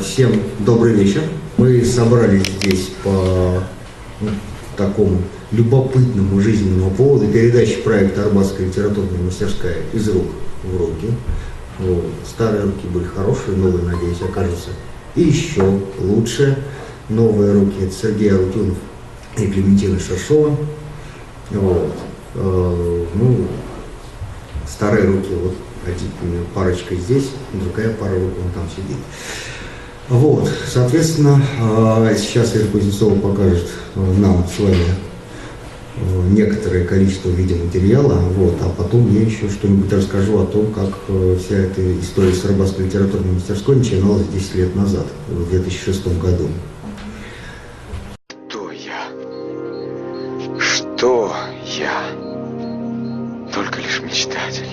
Всем добрый вечер. Мы собрались здесь по такому любопытному жизненному поводу передачи проекта «Арбатская литературная мастерская. Из рук в руки». Вот. Старые руки были хорошие, новые, надеюсь, окажутся еще лучше. Новые руки — это Сергей Арутюнов и Клементина Шершова. Вот. Старые руки, вот один, парочка здесь, другая пара рук вон там сидит. Вот, соответственно, сейчас Ира Кузнецова покажет нам с вами некоторое количество видеоматериала, вот, а потом я еще что-нибудь расскажу о том, как вся эта история с Арбатской литературной мастерской начиналась 10 лет назад, в 2006 году. Кто я? Что я? Только лишь мечтатель,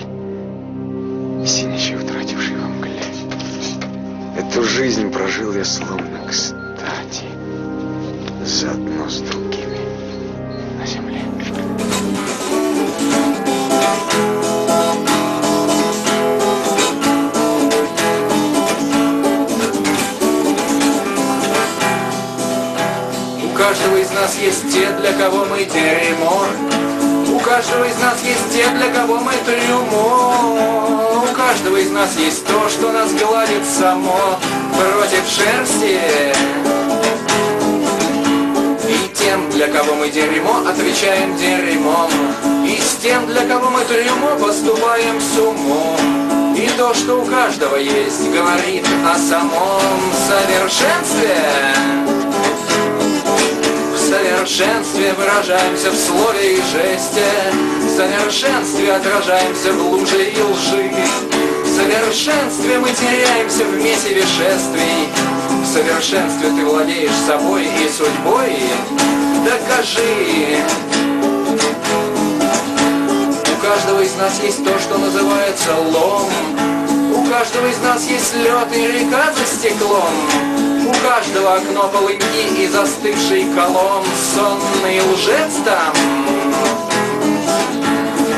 синячий, утративший во мгле. Эту жизнь прожил я словно кстати, заодно с другими на земле. У каждого из нас есть те, для кого мы дерьмо. У каждого из нас есть те, для кого мы трюмо. У каждого из нас есть то, что нас гладит само против шерсти. И тем, для кого мы дерьмо, отвечаем дерьмом. И с тем, для кого мы трюмо, поступаем с умом. И то, что у каждого есть, говорит о самом совершенстве. В совершенстве выражаемся в слове и жесте. В совершенстве отражаемся в луже и лжи. В совершенстве мы теряемся в месиве шествий. В совершенстве ты владеешь собой и судьбой. Докажи. У каждого из нас есть то, что называется лом. У каждого из нас есть лед и река за стеклом. У каждого окно полыньи и застывший колонн. Сонный лжец там.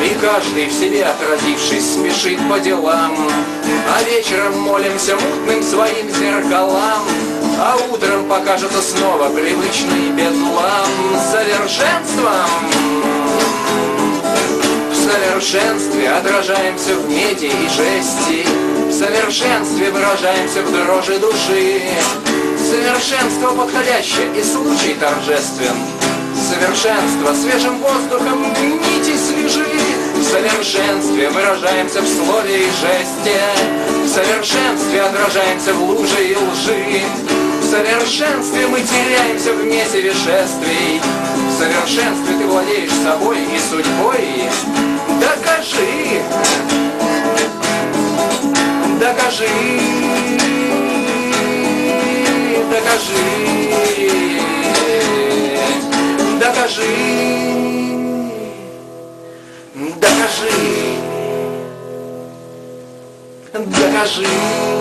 И каждый в себе отразившись спешит по делам. А вечером молимся мутным своим зеркалам. А утром покажется снова привычный бедлам. Совершенством. В совершенстве отражаемся в меди и жести. В совершенстве выражаемся в дрожи души. Совершенство подходящее и случай торжествен. Совершенство свежим воздухом нити свежи. В совершенстве выражаемся в слове и жесте. В совершенстве отражаемся в луже и лжи. В совершенстве мы теряемся в месиве шествий. В совершенстве ты владеешь собой и судьбой. Докажи. Докажи. Докажи. Докажи. Докажи. Докажи.